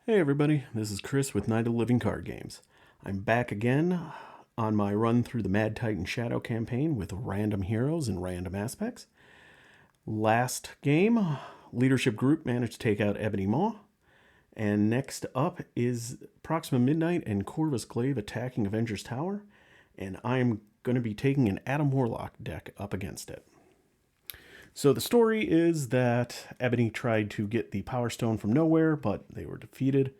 Hey everybody, this is Chris with Night of the Living Card Games. I'm back again on my run through the Mad Titan Shadow campaign with random heroes and random aspects. Last game, Leadership Group managed to take out Ebony Maw. And next up is Proxima Midnight and Corvus Glaive attacking Avengers Tower. And I'm going to be taking an Adam Warlock deck up against it. So the story is that Ebony tried to get the Power Stone from nowhere, but they were defeated.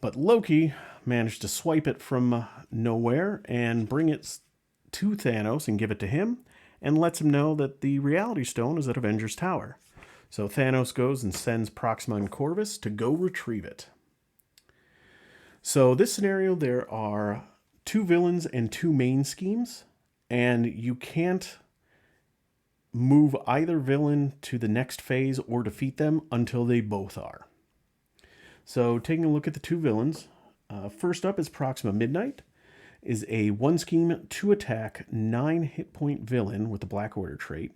But Loki managed to swipe it from nowhere and bring it to Thanos and give it to him, and lets him know that the Reality Stone is at Avengers Tower. So Thanos goes and sends Proxima and Corvus to go retrieve it. So this scenario, there are 2 villains and 2 main schemes, and you can't move either villain to the next phase or defeat them until they both are. So taking a look at the 2 villains, first up is Proxima Midnight, is a 1 scheme, 2 attack, 9 hit point villain with the Black Order trait,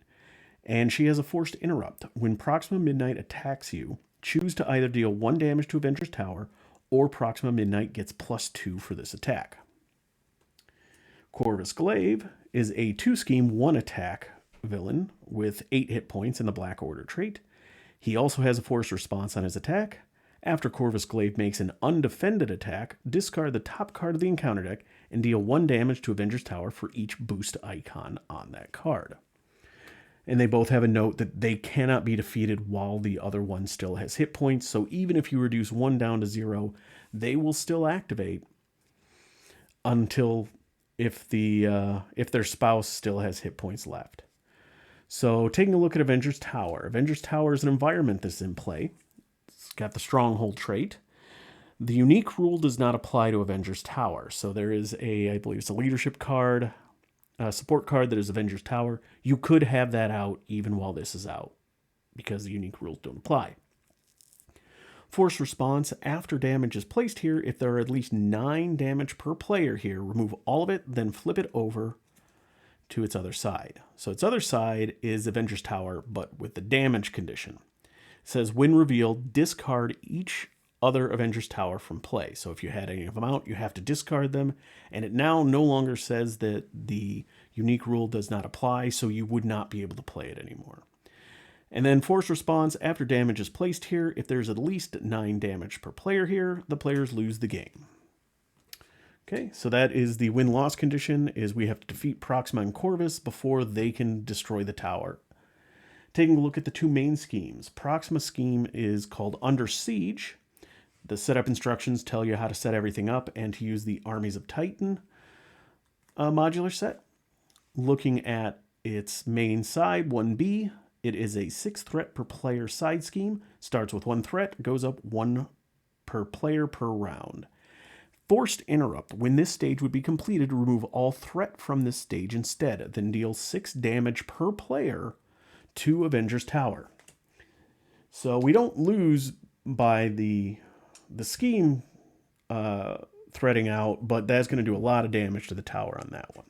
and she has a forced interrupt. When Proxima Midnight attacks you, choose to either deal 1 damage to Avengers Tower, or Proxima Midnight gets +2 for this attack. Corvus Glaive is a 2 scheme, 1 attack villain with 8 hit points in the Black Order trait. He also has a forced response on his attack. After Corvus Glaive makes an undefended attack, discard the top card of the encounter deck and deal 1 damage to Avengers Tower for each boost icon on that card. And they both have a note that they cannot be defeated while the other one still has hit points, so even if you reduce 1 down to 0, they will still activate until if their spouse still has hit points left. So taking a look at Avengers Tower. Avengers Tower is an environment that's in play. It's got the Stronghold trait. The unique rule does not apply to Avengers Tower. So there is I believe it's a leadership card, a support card that is Avengers Tower. You could have that out even while this is out because the unique rules don't apply. Force response, after damage is placed here, if there are at least 9 damage per player here, remove all of it, then flip it over to its other side. So its other side is Avengers Tower, but with the damage condition. It says, when revealed, discard each other Avengers Tower from play. So if you had any of them out, you have to discard them. And it now no longer says that the unique rule does not apply, so you would not be able to play it anymore. And then force response, after damage is placed here, if there's at least 9 damage per player here, the players lose the game. Okay, so that is the win-loss condition, is we have to defeat Proxima and Corvus before they can destroy the tower. Taking a look at the 2 main schemes. Proxima scheme is called Under Siege. The setup instructions tell you how to set everything up and to use the Armies of Titan modular set. Looking at its main side, 1B, it is a 6 threat per player side scheme. Starts with 1 threat, goes up 1 per player per round. Forced interrupt. When this stage would be completed, remove all threat from this stage instead, then deal 6 damage per player to Avengers Tower. So we don't lose by the scheme threading out, but that's going to do a lot of damage to the tower on that one.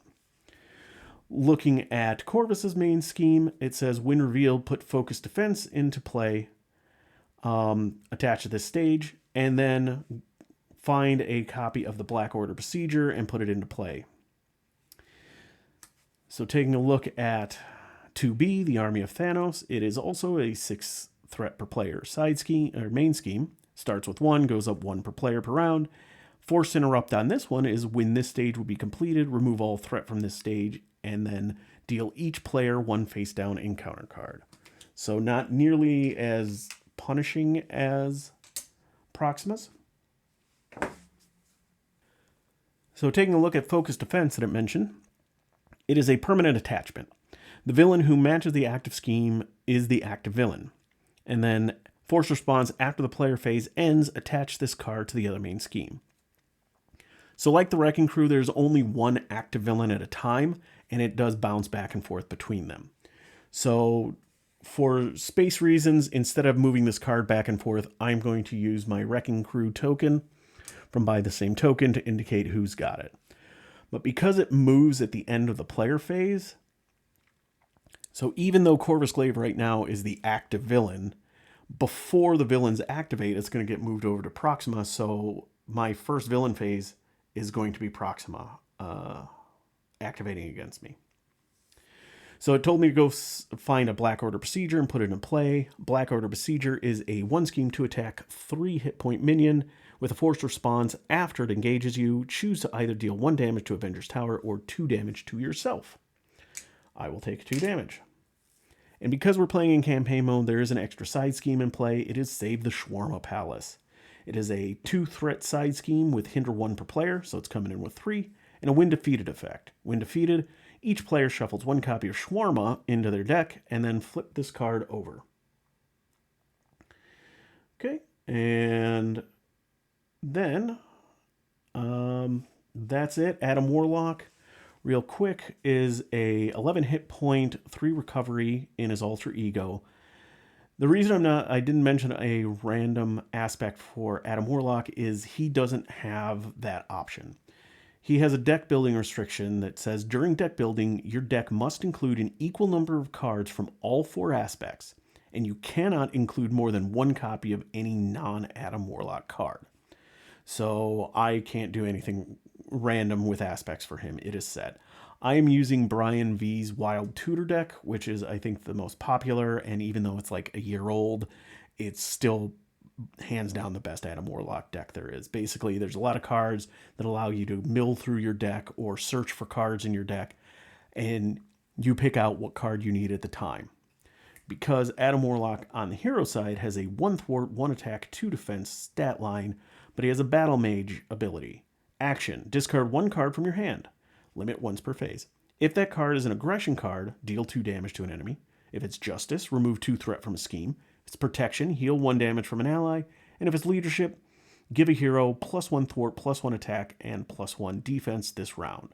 Looking at Corvus's main scheme, it says, when revealed, put focus defense into play, attached to this stage, and then find a copy of the Black Order procedure and put it into play. So taking a look at 2B, the Army of Thanos, it is also a 6 threat per player side scheme or main scheme. Starts with 1, goes up 1 per player per round. Forced interrupt on this one is when this stage will be completed, remove all threat from this stage, and then deal each player 1 face down encounter card. So not nearly as punishing as Proxima's. So taking a look at Focus Defense that it mentioned, it is a permanent attachment. The villain who matches the active scheme is the active villain. And then force response, after the player phase ends, attach this card to the other main scheme. So like the Wrecking Crew, there's only 1 active villain at a time, and it does bounce back and forth between them. So for space reasons, instead of moving this card back and forth, I'm going to use my Wrecking Crew token from Buy the Same Token to indicate who's got it. But because it moves at the end of the player phase, so even though Corvus Glaive right now is the active villain, Before the villains activate, it's going to get moved over to Proxima. So my first villain phase is going to be Proxima activating against me. So it told me to go find a Black Order Procedure and put it in play. Black Order Procedure is a 1 scheme to attack 3 hit point minion with a forced response. After it engages you, choose to either deal 1 damage to Avenger's Tower or 2 damage to yourself. I will take 2 damage. And because we're playing in campaign mode, there is an extra side scheme in play. It is Save the Shawarma Palace. It is a 2-threat side scheme with hinder 1 per player, so it's coming in with 3, and a when defeated effect. When defeated, each player shuffles 1 copy of Shawarma into their deck and then flip this card over. Okay, and then that's it. Adam Warlock, real quick, is a 11 hit point, 3 recovery in his alter ego. The reason I didn't mention a random aspect for Adam Warlock is he doesn't have that option. He has a deck building restriction that says during deck building, your deck must include an equal number of cards from all 4 aspects, and you cannot include more than 1 copy of any non-Adam Warlock card. So I can't do anything random with aspects for him. It is set. I am using Brian V's Wild Tutor deck, which is, I think, the most popular, and even though it's like a year old, it's still hands down the best Adam Warlock deck there is. Basically, there's a lot of cards that allow you to mill through your deck or search for cards in your deck, and you pick out what card you need at the time. Because Adam Warlock on the hero side has a 1 thwart, 1 attack, 2 defense stat line, but he has a Battle Mage ability. Action, discard 1 card from your hand. Limit once per phase. If that card is an aggression card, deal 2 damage to an enemy. If it's justice, remove 2 threat from a scheme. If it's protection, heal 1 damage from an ally. And if it's leadership, give a hero +1 thwart, +1 attack, and +1 defense this round.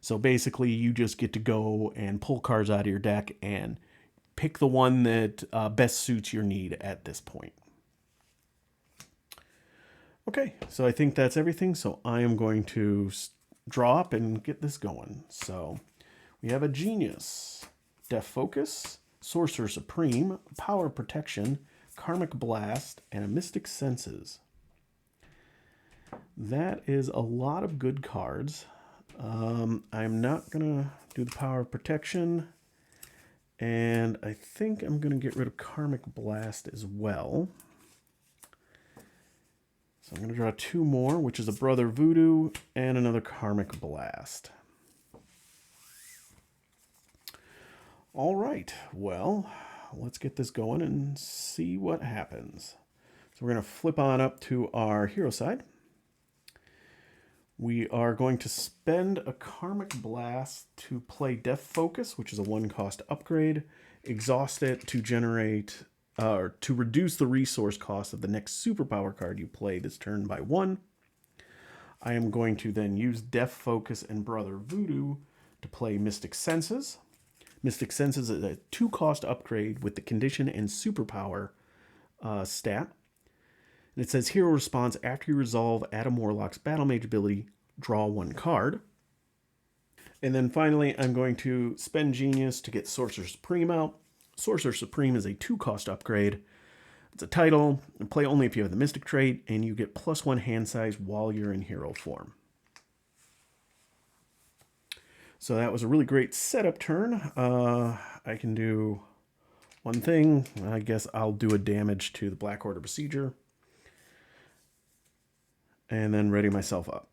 So basically, you just get to go and pull cards out of your deck and pick the one that best suits your need at this point. Okay, so I think that's everything. So I am going to draw up and get this going. So we have a Genius, Death Focus, Sorcerer Supreme, Power Protection, Karmic Blast, and a Mystic Senses. That is a lot of good cards. I'm not going to do the Power of Protection, and I think I'm going to get rid of Karmic Blast as well. So I'm going to draw 2 more, which is a Brother Voodoo and another Karmic Blast. All right, well, let's get this going and see what happens. So we're going to flip on up to our hero side. We are going to spend a Karmic Blast to play Death Focus, which is a 1-cost upgrade. Exhaust it to generate, or to reduce the resource cost of the next superpower card you play this turn by 1. I am going to then use Death Focus and Brother Voodoo to play Mystic Senses. Mystic Senses is a 2-cost upgrade with the condition and superpower stat. And it says hero response after you resolve Adam Warlock's Battle Mage ability, draw 1 card. And then finally, I'm going to spend Genius to get Sorcerer Supreme out. Sorcerer Supreme is a 2-cost upgrade. It's a title, and play only if you have the Mystic trait, and you get +1 hand size while you're in hero form. So that was a really great setup turn. I can do one thing. I guess I'll do a damage to the Black Order Procedure. And then ready myself up.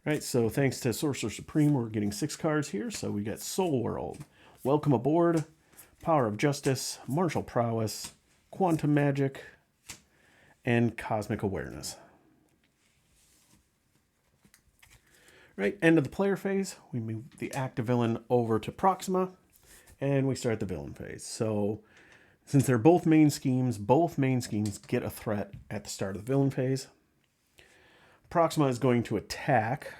All right, so thanks to Sorcerer Supreme, we're getting 6 cards here. So we got Soul World, Welcome Aboard, Power of Justice, Martial Prowess, Quantum Magic, and Cosmic Awareness. Right, end of the player phase, we move the active villain over to Proxima, and we start the villain phase. So since they're both main schemes get a threat at the start of the villain phase. Proxima is going to attack.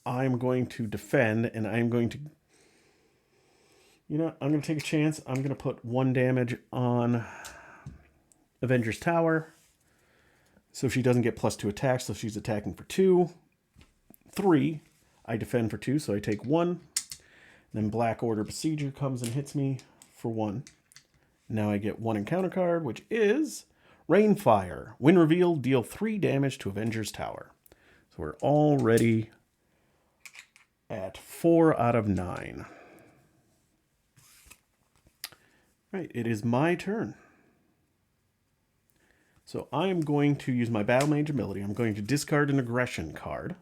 I'm going to defend, and I'm going to... I'm going to take a chance. I'm going to put 1 damage on Avenger's Tower. So she doesn't get +2 attacks, so she's attacking for 2. 3, I defend for 2, so I take 1. Then Black Order Procedure comes and hits me for 1. Now I get one encounter card, which is Rainfire. When revealed, deal 3 damage to Avenger's Tower. So we're already at 4 out of 9. Right, it is my turn. So I'm going to use my Battle Mage ability. I'm going to discard an aggression card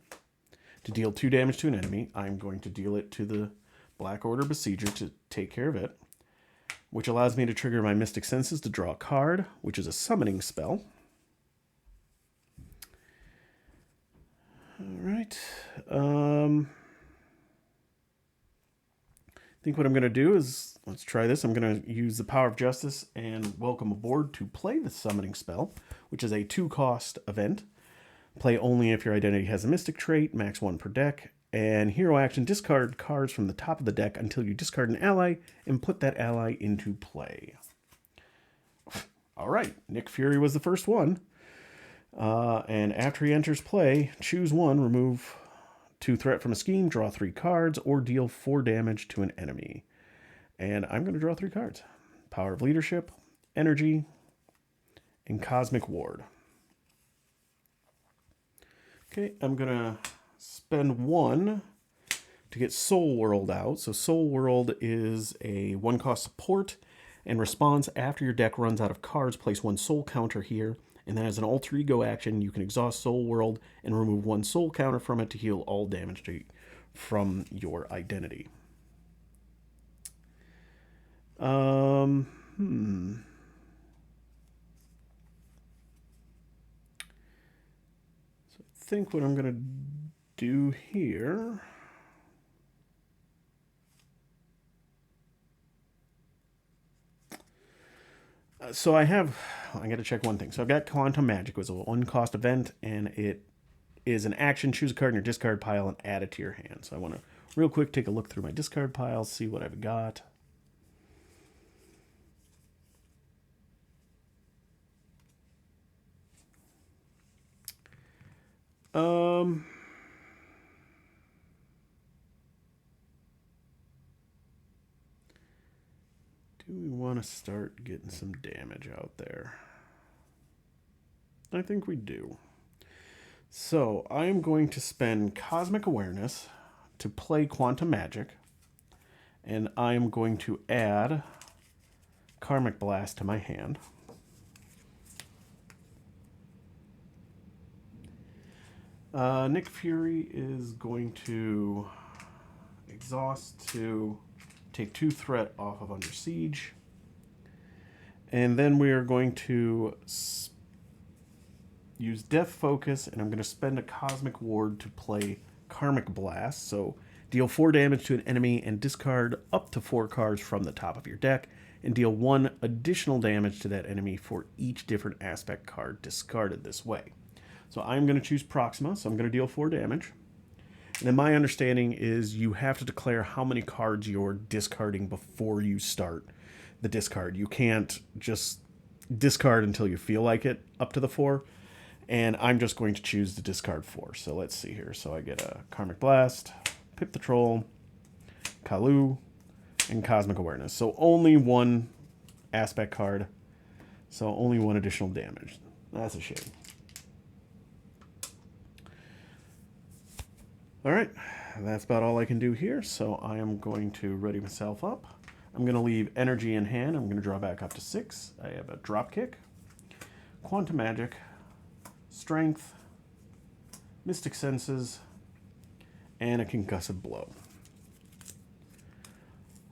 to deal 2 damage to an enemy. I'm going to deal it to the Black Order Besieger to take care of it, which allows me to trigger my Mystic Senses to draw a card, which is a summoning spell. All right. I think what I'm going to do is, let's try this. I'm going to use the Power of Justice and Welcome Aboard to play the summoning spell, which is a 2-cost event. Play only if your identity has a mystic trait, max 1 per deck. And hero action, discard cards from the top of the deck until you discard an ally and put that ally into play. All right, Nick Fury was the first one. And after he enters play, choose one, remove 2 threat from a scheme, draw 3 cards, or deal 4 damage to an enemy. And I'm going to draw 3 cards. Power of Leadership, Energy, and Cosmic Ward. Okay, I'm going to spend 1 to get Soul World out. So Soul World is a 1-cost support and response after your deck runs out of cards. Place 1 soul counter here. And then as an alter ego action, you can exhaust Soul World and remove 1 soul counter from it to heal all damage from your identity. So I think what I'm going to do here... So I got to check one thing. So I've got Quantum Magic. It was a 1-cost event, and it is an action. Choose a card in your discard pile and add it to your hand. So I want to real quick take a look through my discard pile, see what I've got. Do we want to start getting some damage out there? I think we do. So I am going to spend Cosmic Awareness to play Quantum Magic, and I am going to add Karmic Blast to my hand. Nick Fury is going to exhaust to take 2 threat off of Under Siege. And then we are going to use Death Focus, and I'm going to spend a Cosmic Ward to play Karmic Blast. So deal 4 damage to an enemy and discard up to 4 cards from the top of your deck, and deal 1 additional damage to that enemy for each different aspect card discarded this way. So I'm going to choose Proxima, so I'm going to deal 4 damage. And then my understanding is you have to declare how many cards you're discarding before you start the discard. You can't just discard until you feel like it up to the 4. And I'm just going to choose to discard 4. So let's see here. So I get a Karmic Blast, Pip the Troll, Kalu, and Cosmic Awareness. So only 1 aspect card. So only 1 additional damage. That's a shame. All right, that's about all I can do here. So I am going to ready myself up. I'm going to leave Energy in hand. I'm going to draw back up to 6. I have a Dropkick, Quantum Magic, Strength, Mystic Senses, and a Concussive Blow.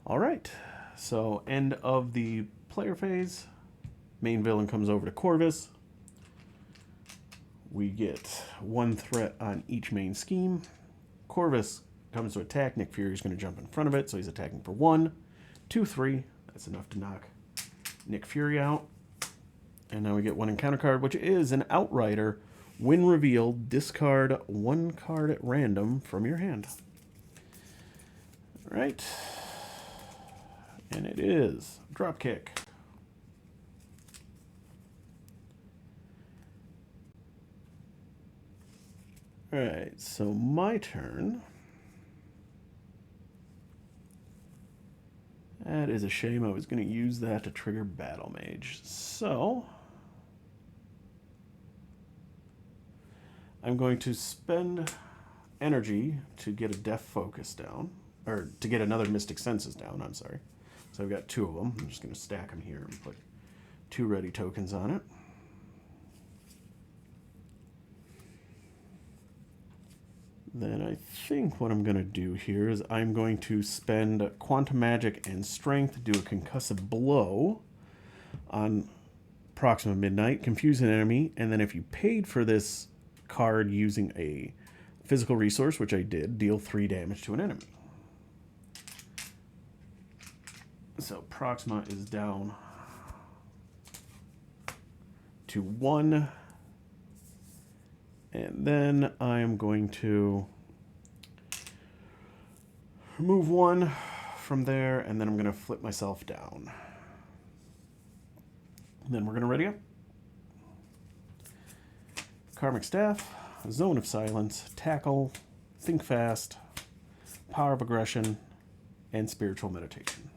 All right, so end of the player phase. Main villain comes over to Corvus. We get 1 threat on each main scheme. Corvus comes to attack. Nick Fury is going to jump in front of it, so he's attacking for 1, 2, 3. That's enough to knock Nick Fury out. And now we get 1 encounter card, which is an Outrider. When revealed, discard 1 card at random from your hand. All right. And it is Dropkick. All right, so my turn. That is a shame. I was going to use that to trigger Battle Mage. So I'm going to spend energy to get a Death Focus down, or to get another Mystic Senses down, I'm sorry. So I've got 2 of them. I'm just going to stack them here and put 2 ready tokens on it. Then I think what I'm going to do here is I'm going to spend Quantum Magic and Strength to do a Concussive Blow on Proxima Midnight, confuse an enemy, and then if you paid for this card using a physical resource, which I did, deal 3 damage to an enemy. So Proxima is down to 1. And then I am going to remove 1 from there, and then I'm going to flip myself down. And then we're going to ready up. Karmic Staff, Zone of Silence, Tackle, Think Fast, Power of Aggression, and Spiritual Meditation.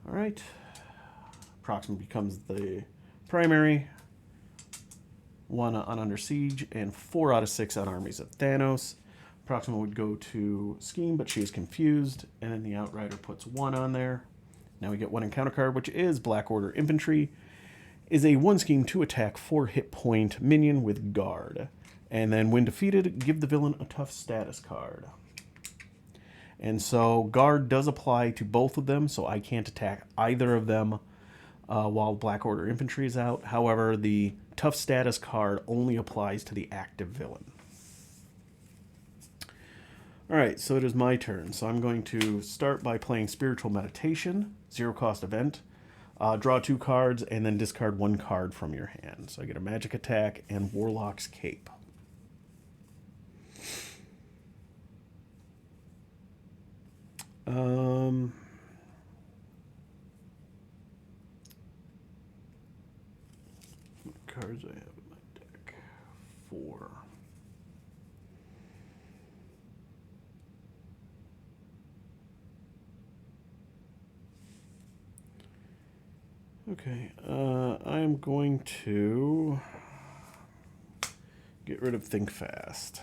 All right. Proxima becomes the primary. 1 on Under Siege, and 4 out of 6 on Armies of Thanos. Proxima would go to Scheme, but she is confused, and then the Outrider puts 1 on there. Now we get 1 encounter card, which is Black Order Infantry. Is a 1 Scheme 2 attack 4 hit point minion with Guard. And then when defeated, give the villain a tough status card. And so Guard does apply to both of them, so I can't attack either of them while Black Order Infantry is out. However, the tough status card only applies to the active villain. Alright, so it is my turn. So I'm going to start by playing Spiritual Meditation, 0 cost event. Draw 2 cards and then discard 1 card from your hand. So I get a Magic Attack and Warlock's Cape. What cards I have in my deck? 4. Okay, I'm going to get rid of Think Fast.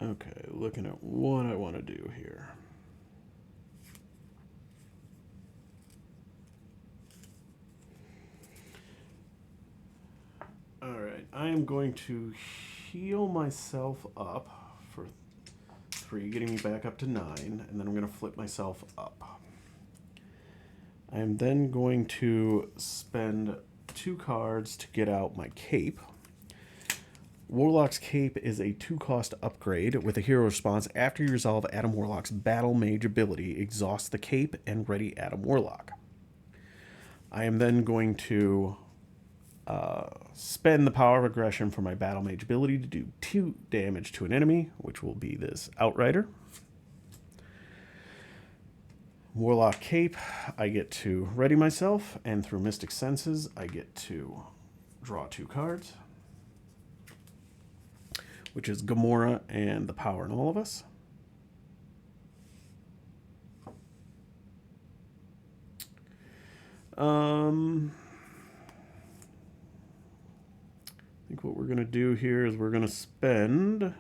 Okay, looking at what I want to do here. Alright, I am going to heal myself up for 3, getting me back up to 9, and then I'm going to flip myself up. I am then going to spend 2 cards to get out my cape. Warlock's Cape is a 2-cost upgrade with a hero response. After you resolve Adam Warlock's Battle Mage ability, exhaust the cape and ready Adam Warlock. I am then going to spend the Power of Aggression for my Battle Mage ability to do 2 damage to an enemy, which will be this Outrider. Warlock Cape, I get to ready myself, and through Mystic Senses, I get to draw 2 cards, which is Gamora and the Power in All of Us. I think what we're going to do here is we're going to spend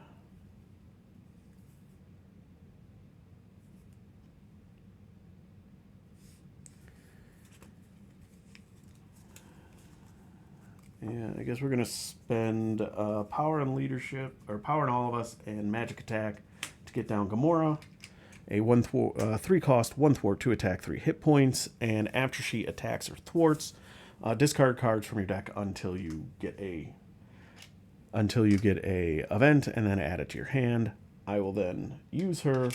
I guess we're going to spend Power and Leadership, or Power in All of Us, and Magic Attack to get down Gamora. A 3-cost, 1 thwart, 2 attack, 3 hit points, and after she attacks or thwarts, discard cards from your deck until you get a event, and then add it to your hand. I will then use her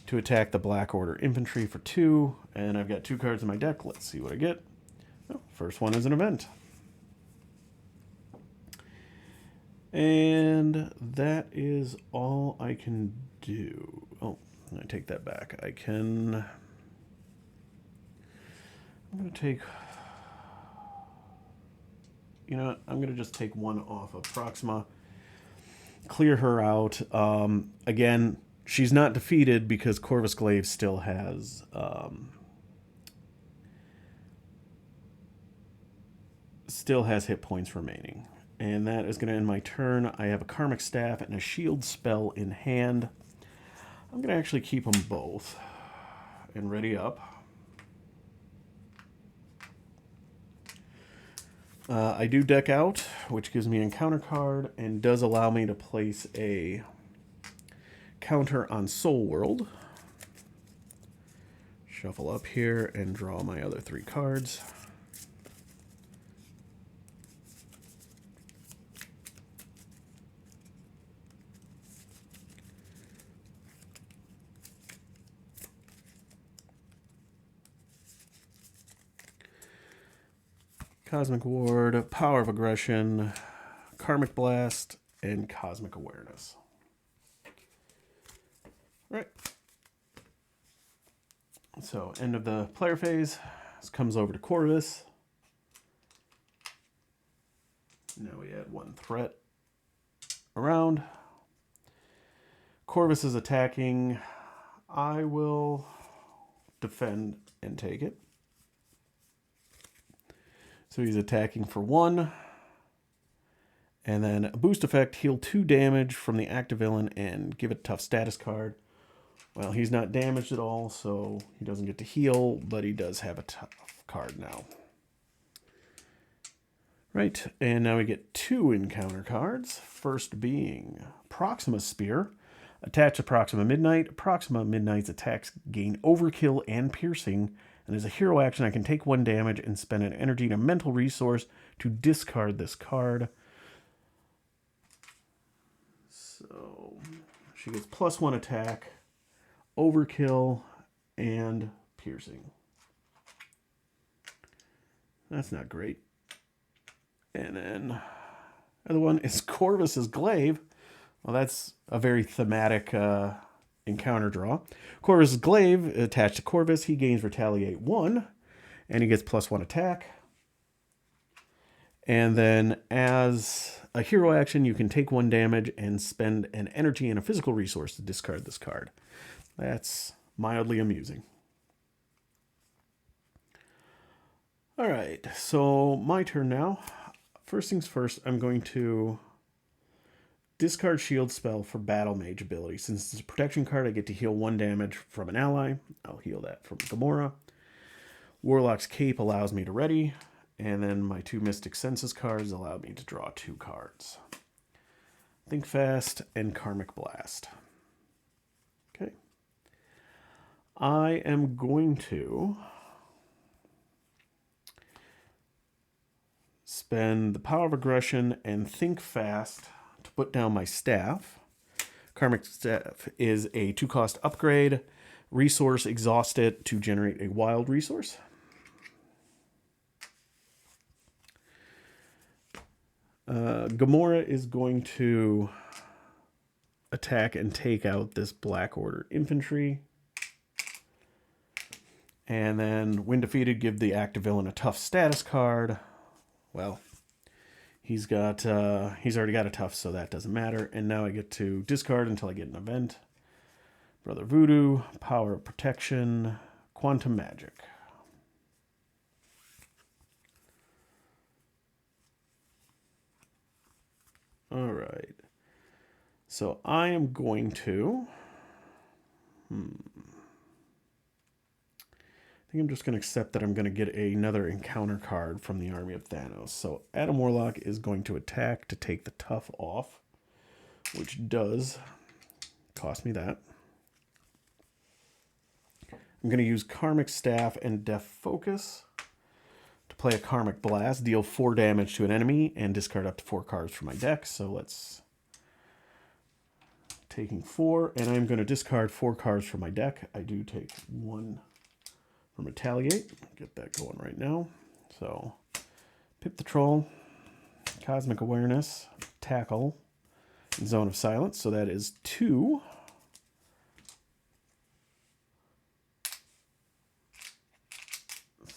to attack the Black Order Infantry for 2, and I've got 2 cards in my deck. Let's see what I get. Oh, first one is an event. And that is all I can do. Oh, I take that back. I'm going to take You know what? I'm going to just take one off of Proxima, clear her out. Again, she's not defeated because Corvus Glaive still has hit points remaining. And that is going to end my turn. I have a Karmic Staff and a Shield spell in hand. I'm going to actually keep them both and ready up. I do deck out, which gives me an encounter card and does allow me to place a counter on Soul World. Shuffle up here and draw my other 3 cards. Cosmic Ward, Power of Aggression, Karmic Blast, and Cosmic Awareness. All right. So, end of the player phase. This comes over to Corvus. Now we add 1 threat around. Corvus is attacking. I will defend and take it. So he's attacking for 1. And then a boost effect, heal 2 damage from the active villain and give it a tough status card. Well, he's not damaged at all, so he doesn't get to heal, but he does have a tough card now. Right, and now we get 2 encounter cards. First being Proxima Spear. Attach to Proxima Midnight. Proxima Midnight's attacks gain Overkill and Piercing. And as a hero action, I can take 1 damage and spend an energy and a mental resource to discard this card. So she gets +1 attack, Overkill, and Piercing. That's not great. And then the other one is Corvus's Glaive. Well, that's a very thematic encounter draw. Corvus' Glaive, attached to Corvus, he gains Retaliate 1, and he gets +1 attack. And then as a hero action, you can take 1 damage and spend an energy and a physical resource to discard this card. That's mildly amusing. All right, so my turn now. First things first, I'm going to discard Shield spell for Battle Mage ability. Since it's a protection card, I get to heal 1 damage from an ally. I'll heal that from Gamora. Warlock's Cape allows me to ready. And then my 2 Mystic Senses cards allow me to draw 2 cards. Think Fast and Karmic Blast. Okay. I am going to spend the Power of Aggression and Think Fast to put down my staff. Karmic Staff is a 2-cost upgrade. Resource, exhaust it to generate a wild resource. Gamora is going to attack and take out this Black Order infantry. And then, when defeated, give the active villain a tough status card. Well, he's already got a tough, so that doesn't matter. And now I get to discard until I get an event. Brother Voodoo, Power of Protection, Quantum Magic. All right. So I am going to... I think I'm just going to accept that I'm going to get another encounter card from the Army of Thanos. So Adam Warlock is going to attack to take the tough off, which does cost me that. I'm going to use Karmic Staff and Death Focus to play a Karmic Blast, deal 4 damage to an enemy, and discard up to 4 cards from my deck. So let's... Taking 4, and I'm going to discard 4 cards from my deck. I do take 1 from Retaliate. Get that going right now. So, Pip the Troll, Cosmic Awareness, Tackle, and Zone of Silence. So that is 2.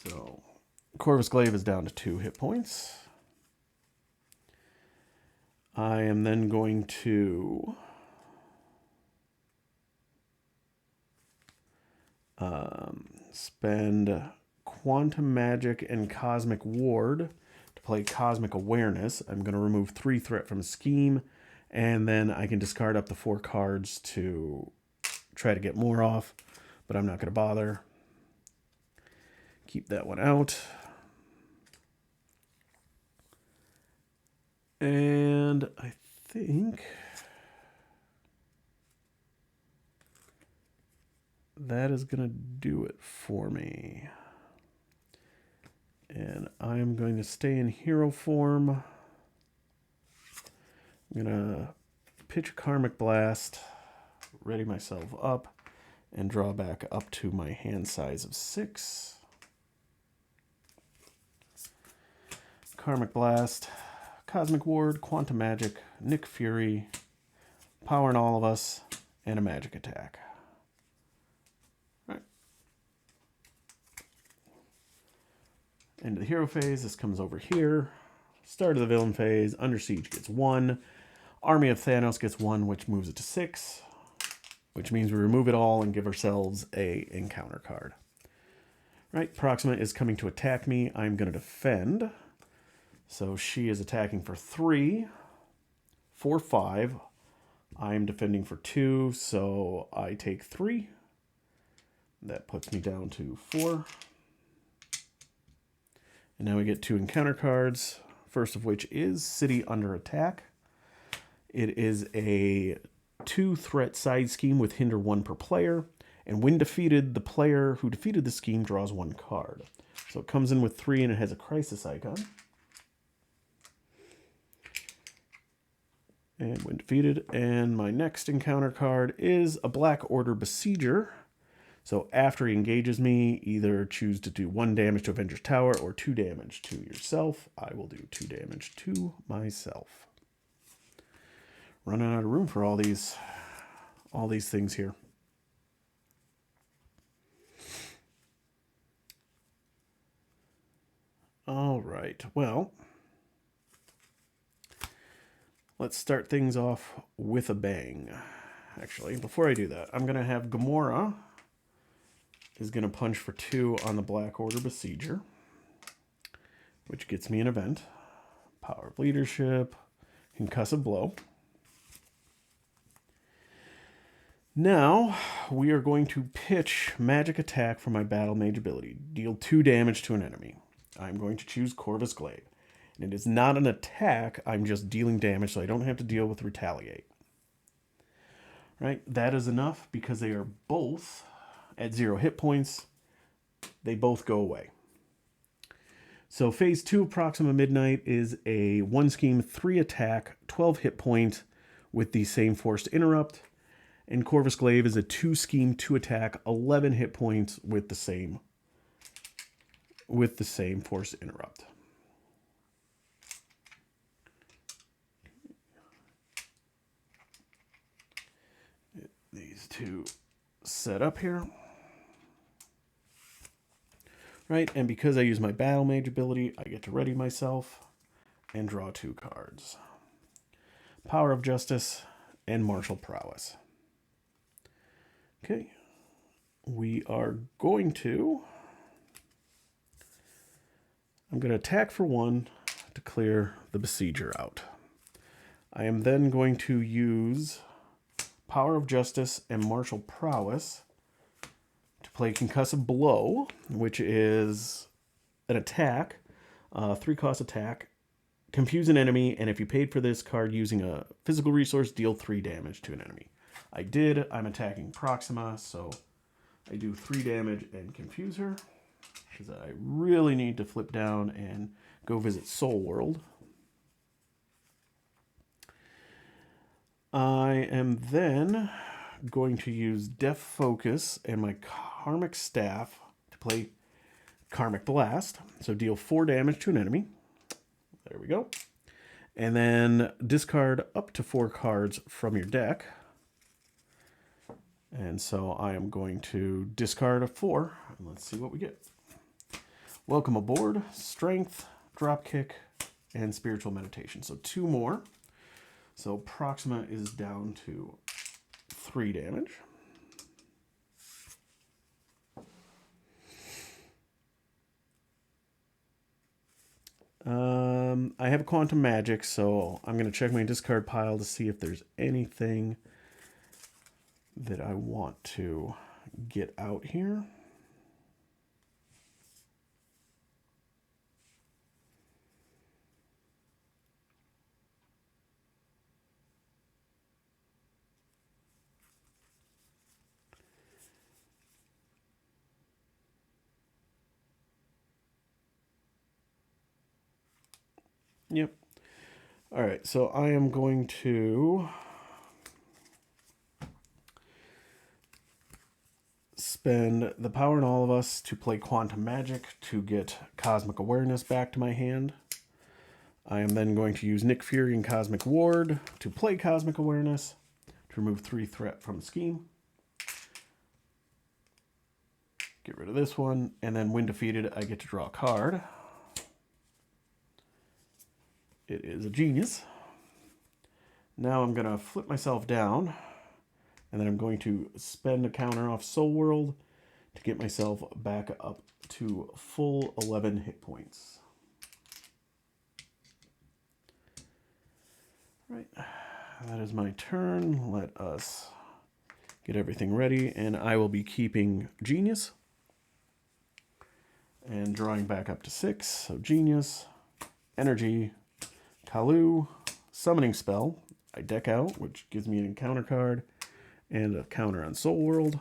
So, Corvus Glaive is down to 2 hit points. I am then going to spend Quantum Magic and Cosmic Ward to play Cosmic Awareness. I'm going to remove 3 threat from Scheme, and then I can discard up to 4 cards to try to get more off, but I'm not going to bother. Keep that one out. And I think that is going to do it for me. And I'm going to stay in hero form. I'm going to pitch a Karmic Blast, ready myself up, and draw back up to my hand size of 6. Karmic Blast, Cosmic Ward, Quantum Magic, Nick Fury, Power in All of Us, and a Magic Attack. All right. Into the hero phase, this comes over here. Start of the villain phase, Under Siege gets 1. Army of Thanos gets 1, which moves it to 6. Which means we remove it all and give ourselves a encounter card. Right, Proxima is coming to attack me. I'm going to defend. So she is attacking for 3, 4, 5. I'm defending for 2, so I take 3. That puts me down to 4. And now we get 2 encounter cards, first of which is City Under Attack. It is a 2-threat side scheme with hinder 1 per player, and when defeated, the player who defeated the scheme draws 1 card. So it comes in with 3 and it has a crisis icon. And when defeated, and my next encounter card is a Black Order Besieger. So after he engages me, either choose to do 1 damage to Avengers Tower or 2 damage to yourself. I will do 2 damage to myself. Running out of room for all these things here. All right, well, let's start things off with a bang. Actually, before I do that, I'm going to have Gamora is going to punch for 2 on the Black Order Besieger, which gets me an event. Power of Leadership, Concussive Blow. Now, we are going to pitch Magic Attack for my Battle Mage ability. Deal 2 damage to an enemy. I'm going to choose Corvus Glaive. And it is not an attack, I'm just dealing damage, so I don't have to deal with Retaliate. Right, that is enough because they are both at 0 hit points. They both go away. So phase 2 of Proxima Midnight is a 1 scheme, 3 attack, 12 hit point with the same forced interrupt. And Corvus Glaive is a 2 scheme, 2 attack, 11 hit points with the same forced interrupt. Get these 2 set up here. Right, and because I use my Battle Mage ability, I get to ready myself and draw 2 cards. Power of Justice and Martial Prowess. Okay, we are going to... I'm going to attack for 1 to clear the Besieger out. I am then going to use Power of Justice and Martial Prowess to play Concussive Blow, which is an attack, 3-cost attack, confuse an enemy, and if you paid for this card using a physical resource, deal 3 damage to an enemy. I did. I'm attacking Proxima, so I do 3 damage and confuse her, because I really need to flip down and go visit Soul World. I am then going to use Death Focus and my Karmic Staff to play Karmic Blast. So deal 4 damage to an enemy. There we go. And then discard up to 4 cards from your deck. And so I am going to discard a 4. And let's see what we get. Welcome Aboard, Strength, Dropkick, and Spiritual Meditation. So 2 more. So Proxima is down to 3 damage. I have a quantum magic, so I'm going to check my discard pile to see if there's anything that I want to get out here. Yep. All right, so I am going to spend the power in all of us to play Quantum Magic to get Cosmic Awareness back to my hand. I am then going to use Nick Fury and Cosmic Ward to play Cosmic Awareness to remove 3 threat from the scheme. Get rid of this one, and then when defeated, I get to draw a card. It is a genius. Now I'm going to flip myself down, and then I'm going to spend a counter off Soul World to get myself back up to full 11 hit points. Right, that is my turn. Let us get everything ready, and I will be keeping Genius and drawing back up to 6. So Genius, Energy, Kalu, Summoning Spell. I deck out, which gives me an encounter card and a counter on Soul World.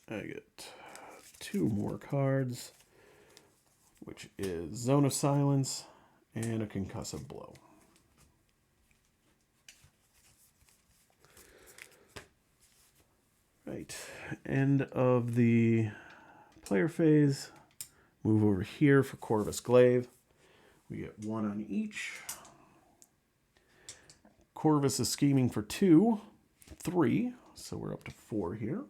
I get 2 more cards, which is Zone of Silence and a Concussive Blow. Right, end of the player phase. Move over here for Corvus Glaive. We get 1 on each. Corvus is scheming for 2, 3, so we're up to 4 here.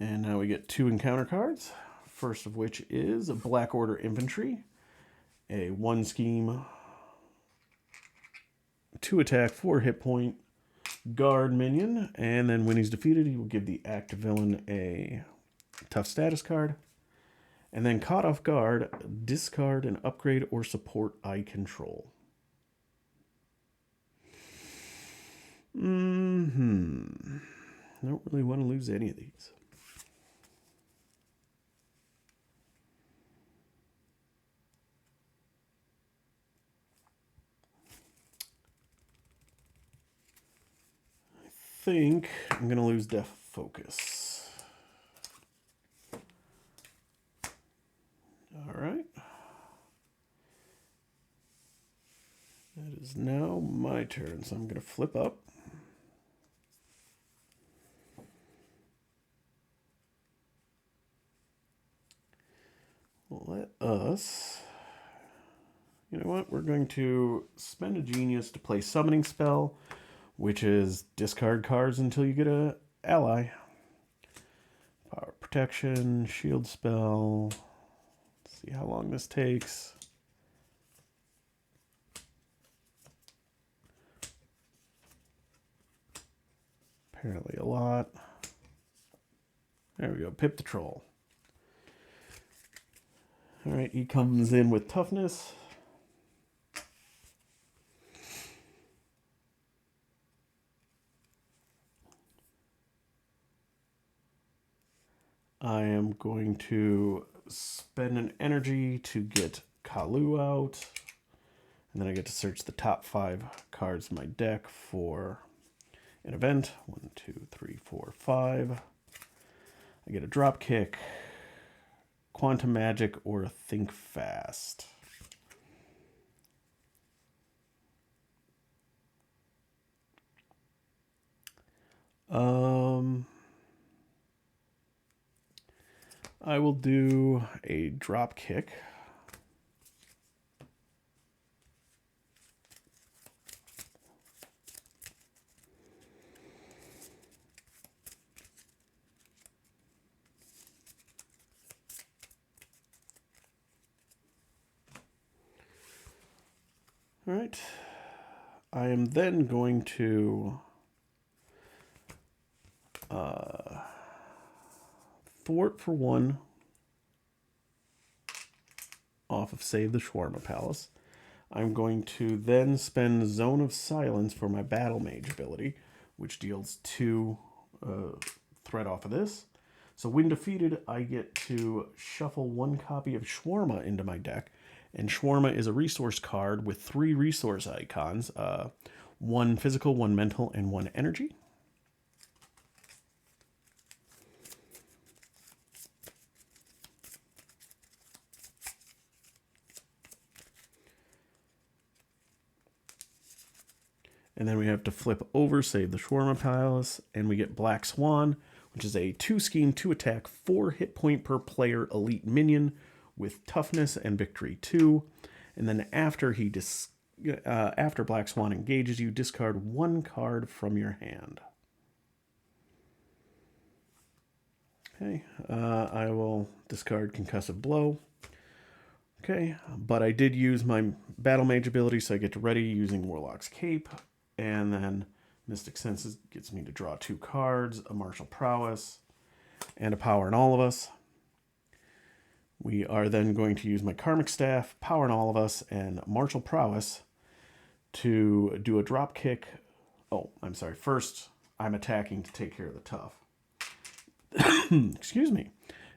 And now we get 2 encounter cards. First of which is a Black Order Infantry, a 1 scheme, 2 attack, 4 hit point guard minion, and then when he's defeated, he will give the active villain a tough status card. And then caught off guard, discard an upgrade or support I control. I don't really want to lose any of these. I think I'm going to lose Def Focus. All right. That is now my turn, so I'm going to flip up. Let us... You know what? We're going to spend a Genius to play Summoning Spell, which is discard cards until you get an ally. Power Protection, Shield Spell... See how long this takes. Apparently a lot. There we go. Pip the Troll. All right, he comes in with toughness. I am going to spend an energy to get Kalu out. And then I get to search the top 5 cards in my deck for an event. 1, 2, 3, 4, 5. I get a drop kick, Quantum Magic, or a Think Fast. I will do a drop kick. All right. I am then going to thwart for 1 off of Save the Shawarma Palace. I'm going to then spend Zone of Silence for my Battle Mage ability, which deals 2 threat off of this. So when defeated, I get to shuffle 1 copy of Shawarma into my deck. And Shawarma is a resource card with 3 resource icons. 1 physical, 1 mental, and 1 energy. And then we have to flip over, Save the Shawarma Palace, and we get Black Swan, which is a 2 scheme, 2 attack, 4 hit point per player elite minion with toughness and victory 2. And then after after Black Swan engages you, discard 1 card from your hand. Okay, I will discard Concussive Blow. Okay, but I did use my Battle Mage ability, so I get to ready using Warlock's Cape. And then Mystic Senses gets me to draw 2 cards, a Martial Prowess, and a Power in All of Us. We are then going to use my Karmic Staff, Power in All of Us, and Martial Prowess to do a drop kick. Oh, I'm sorry. First, I'm attacking to take care of the tough. Excuse me.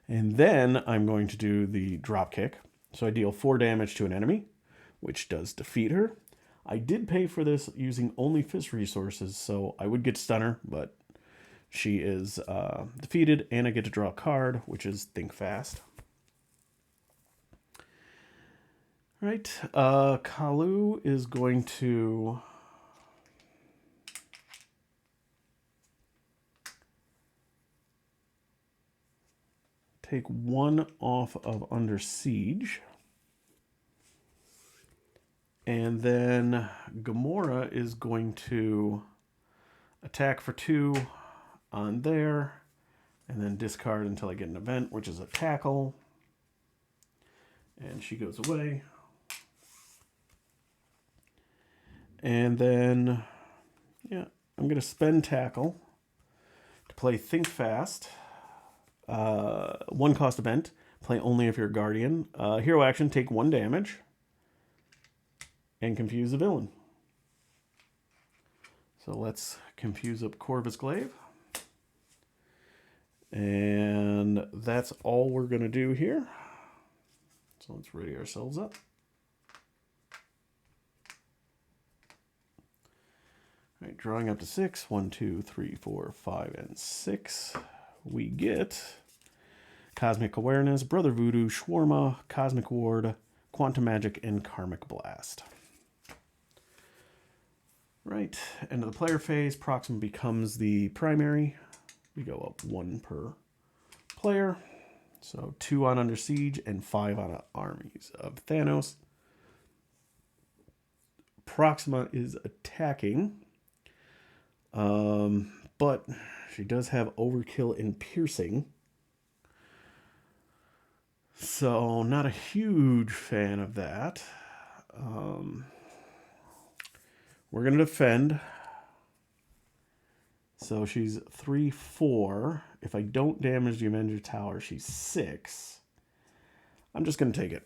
And then I'm going to do the drop kick. So I deal 4 damage to an enemy, which does defeat her. I did pay for this using only fist resources, so I would get Stunner, but she is defeated, and I get to draw a card, which is Think Fast. All right, Kalu is going to take 1 off of Under Siege. And then Gamora is going to attack for 2 on there, and then discard until I get an event, which is a tackle. And she goes away. And then, yeah, I'm going to spend tackle to play Think Fast. 1 cost event. Play only if you're a Guardian. Hero action, take 1 damage. And confuse the villain. So let's confuse up Corvus Glaive. And that's all we're going to do here. So let's ready ourselves up. All right, drawing up to 6. 1, 2, 3, 4, 5, and 6. We get Cosmic Awareness, Brother Voodoo, Shawarma, Cosmic Ward, Quantum Magic, and Karmic Blast. Right, end of the player phase, Proxima becomes the primary. We go up 1 per player. So 2 on Under Siege and 5 on Armies of Thanos. Proxima is attacking. But she does have Overkill in Piercing. So not a huge fan of that. We're going to defend. So she's 3, 4. If I don't damage the Avenger Tower, she's 6. I'm just going to take it.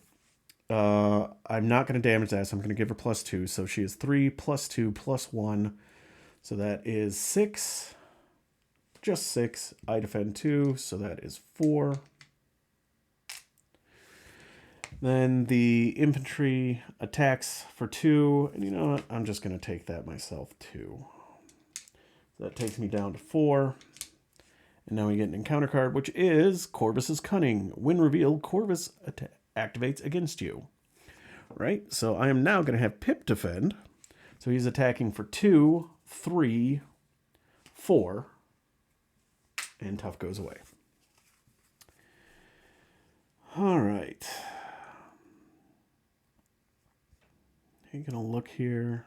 I'm not going to damage that, so I'm going to give her +2. So she is 3, +2, +1. So that is 6. Just 6. I defend 2, so that is 4. Then the infantry attacks for 2. And you know what? I'm just going to take that myself too. So that takes me down to 4. And now we get an encounter card, which is Corvus's Cunning. When revealed, Corvus activates against you. Right? So I am now going to have Pip defend. So he's attacking for 2, 3, 4. And Tough goes away. All right. I'm going to look here,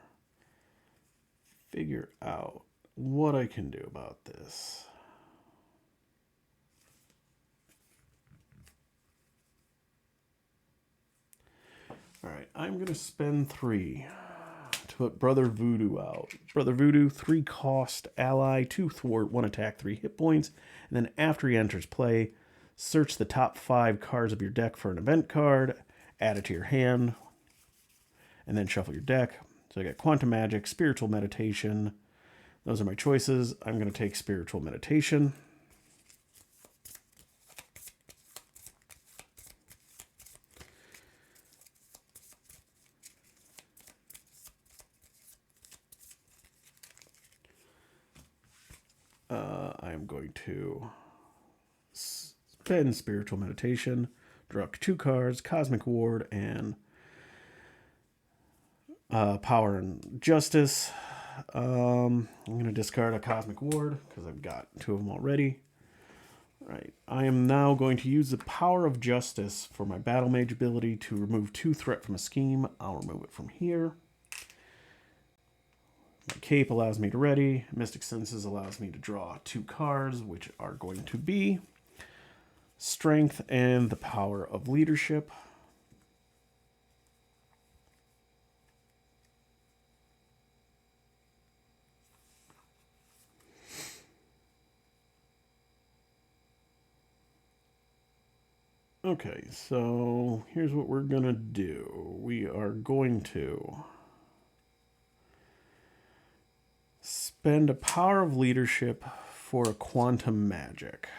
figure out what I can do about this. All right, I'm going to spend 3. to put Brother Voodoo out. Brother Voodoo, 3 cost ally, 2 thwart, 1 attack, 3 hit points. And then after he enters play, search the top 5 cards of your deck for an event card, add it to your hand, and then shuffle your deck. So I got Quantum Magic, Spiritual Meditation. Those are my choices. I'm going to take Spiritual Meditation. I'm going to spend Spiritual Meditation, draw 2 cards, Cosmic Ward, and Power and Justice. I'm going to discard a Cosmic Ward because I've got 2 of them already. All right, I am now going to use the Power of Justice for my Battle Mage ability to remove 2 threat from a scheme. I'll remove it from here. My Cape allows me to ready. Mystic Senses allows me to draw 2 cards, which are going to be Strength and the Power of Leadership. Okay, so here's what we're going to do. We are going to spend a Power of Leadership for a Quantum Magic.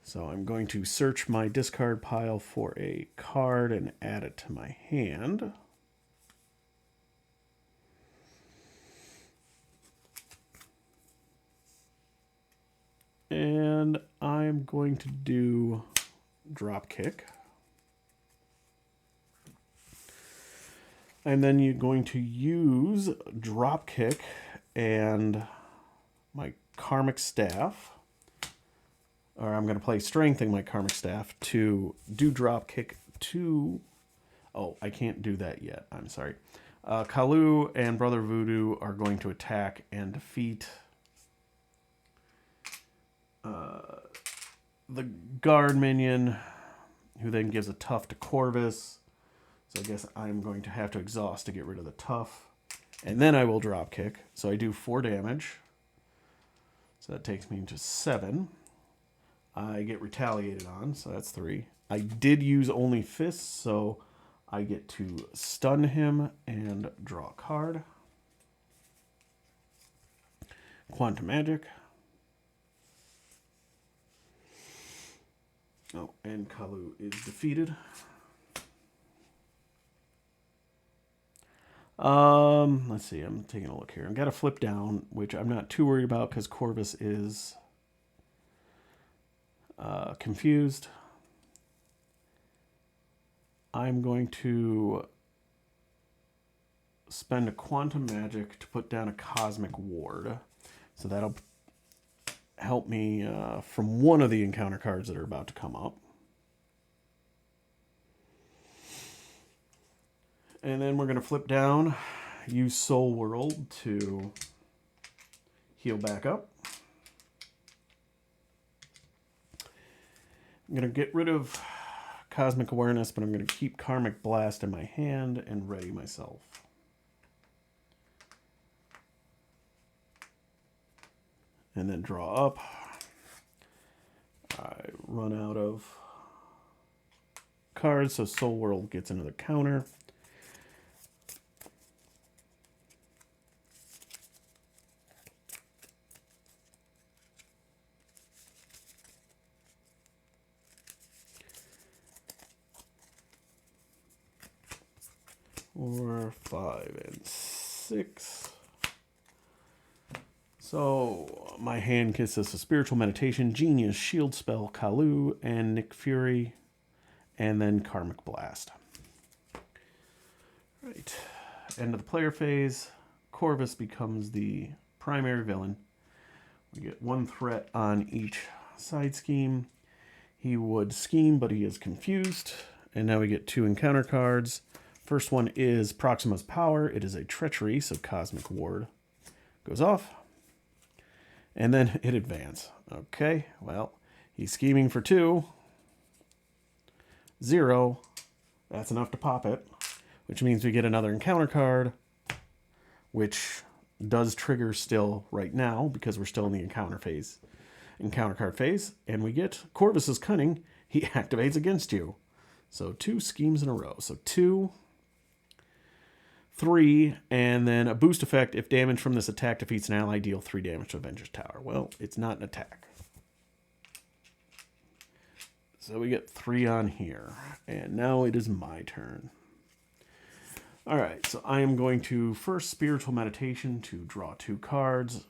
So I'm going to search my discard pile for a card and add it to my hand. And I'm going to do Dropkick. And then you're going to use Dropkick and my Karmic Staff. Or I'm going to play Strengthening my Karmic Staff to do Dropkick to... Oh, I can't do that yet. I'm sorry. Kalu and Brother Voodoo are going to attack and defeat the guard minion, who then gives a tough to Corvus. So I guess I'm going to have to exhaust to get rid of the tough. And then I will drop kick. So I do 4 damage. So that takes me to 7. I get retaliated on, so that's 3. I did use only fists, so I get to stun him and draw a card. Quantum Magic. Oh, and Kalu is defeated. Let's see, I'm taking a look here. I've got a flip down, which I'm not too worried about because Corvus is confused. I'm going to spend a Quantum Magic to put down a Cosmic Ward. So that'll help me from one of the encounter cards that are about to come up. And then we're going to flip down, use Soul World to heal back up. I'm going to get rid of Cosmic Awareness, but I'm going to keep Karmic Blast in my hand and ready myself. And then draw up. I run out of cards, so Soul World gets another counter. Four, 5, and 6. So my hand consists of Spiritual Meditation, Genius, Shield Spell, Kalu, and Nick Fury, and then Karmic Blast. Right. End of the player phase. Corvus becomes the primary villain. We get 1 threat on each side scheme. He would scheme, but he is confused. And now we get 2 encounter cards. First one is Proxima's Power. It is a treachery, so Cosmic Ward goes off. And then it advance. Okay, well, he's scheming for 2. 0. That's enough to pop it. which means we get another encounter card, which does trigger still right now because we're still in the encounter card phase, and we get Corvus's Cunning. He activates against you. So 2 schemes in a row. So 2, 3, and then a boost effect. If damage from this attack defeats an ally, deal 3 damage to Avenger's Tower. Well, it's not an attack. So we get 3 on here. And now it is my turn. Alright, so I am going to first Spiritual Meditation to draw 2 cards.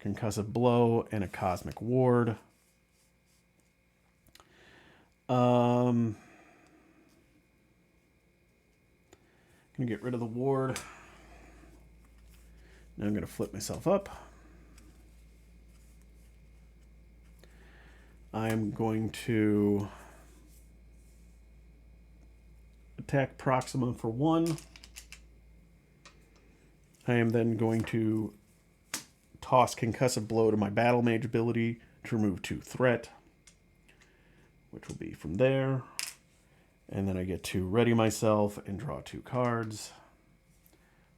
Concussive Blow and a Cosmic Ward. I'm going to get rid of the ward. Now I'm going to flip myself up. I'm going to attack Proxima for 1. I am then going to toss Concussive Blow to my Battle Mage ability to remove 2 threat, which will be from there. And then I get to ready myself and draw 2 cards,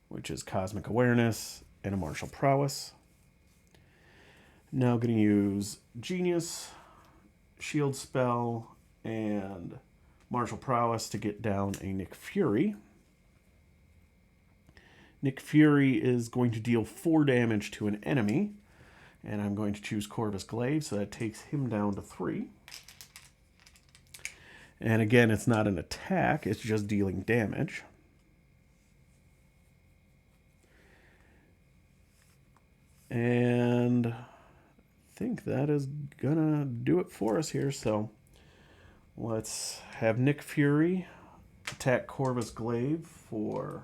which is Cosmic Awareness and a Martial Prowess. Now I'm going to use Genius, Shield Spell, and Martial Prowess to get down a Nick Fury. Nick Fury is going to deal 4 damage to an enemy, and I'm going to choose Corvus Glaive, so that takes him down to 3. And again, it's not an attack, it's just dealing damage. And I think that is gonna do it for us here. So let's have Nick Fury attack Corvus Glaive for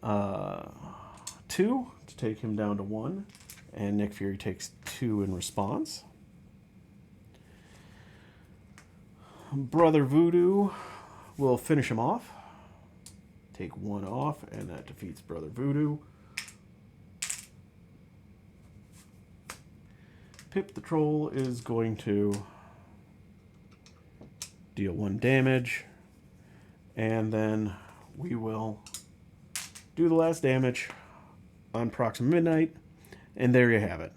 2 to take him down to 1. And Nick Fury takes 2 in response. Brother Voodoo will finish him off. Take 1 off, and that defeats Brother Voodoo. Pip the Troll is going to deal 1 damage, and then we will do the last damage on Proxima Midnight, and there you have it.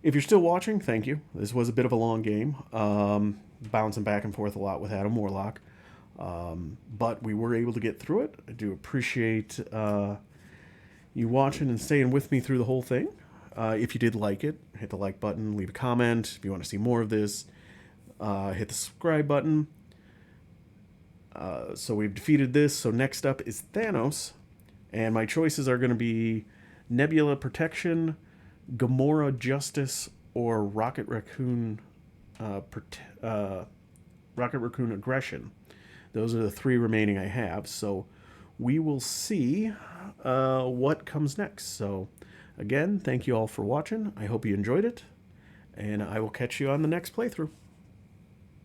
If you're still watching, thank you. This was a bit of a long game, bouncing back and forth a lot with Adam Warlock, but we were able to get through it. I do appreciate you watching and staying with me through the whole thing. If you did like it, hit the like button, leave a comment. If you want to see more of this, hit the subscribe button. So we've defeated this, so next up is Thanos, and my choices are going to be Nebula Protection, Gamora Justice, or Rocket Raccoon Aggression. Those are the 3 remaining I have, so we will see what comes next. So again, thank you all for watching. I hope you enjoyed it, and I will catch you on the next playthrough.